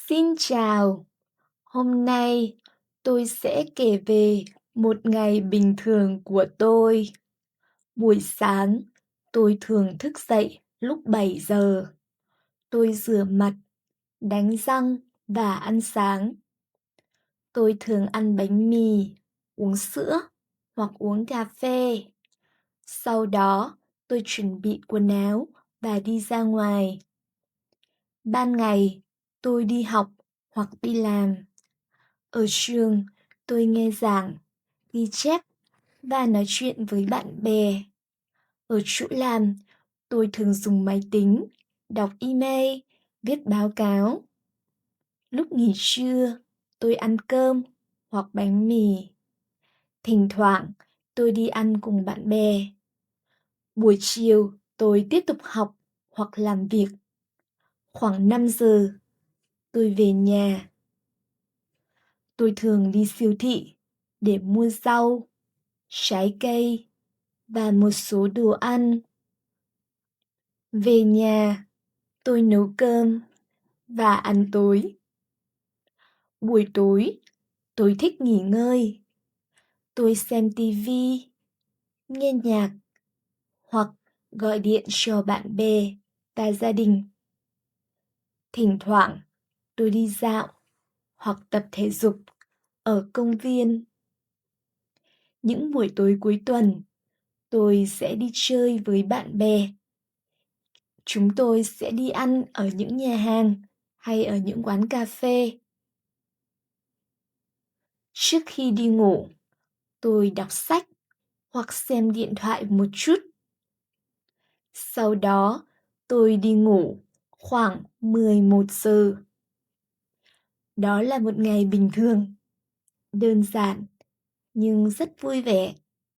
Xin chào, hôm nay tôi sẽ kể về một ngày bình thường của tôi. Buổi sáng, tôi thường thức dậy lúc 7 giờ. Tôi rửa mặt, đánh răng và ăn sáng. Tôi thường ăn bánh mì, uống sữa hoặc uống cà phê. Sau đó, tôi chuẩn bị quần áo và đi ra ngoài. Ban ngày, tôi đi học hoặc đi làm. Ở trường, tôi nghe giảng, ghi chép và nói chuyện với bạn bè. Ở chỗ làm, tôi thường dùng máy tính, đọc email, viết báo cáo. Lúc nghỉ trưa, tôi ăn cơm hoặc bánh mì. Thỉnh thoảng, tôi đi ăn cùng bạn bè. Buổi chiều, tôi tiếp tục học hoặc làm việc. Khoảng 5 giờ, tôi về nhà. Tôi thường đi siêu thị để mua rau, trái cây và một số đồ ăn. Về nhà, tôi nấu cơm và ăn tối. Buổi tối, tôi thích nghỉ ngơi. Tôi xem tivi, nghe nhạc hoặc gọi điện cho bạn bè và gia đình. Thỉnh thoảng, tôi đi dạo hoặc tập thể dục ở công viên. Những buổi tối cuối tuần, tôi sẽ đi chơi với bạn bè. Chúng tôi sẽ đi ăn ở những nhà hàng hay ở những quán cà phê. Trước khi đi ngủ, tôi đọc sách hoặc xem điện thoại một chút. Sau đó, tôi đi ngủ khoảng 11 giờ. Đó là một ngày bình thường, đơn giản nhưng rất vui vẻ.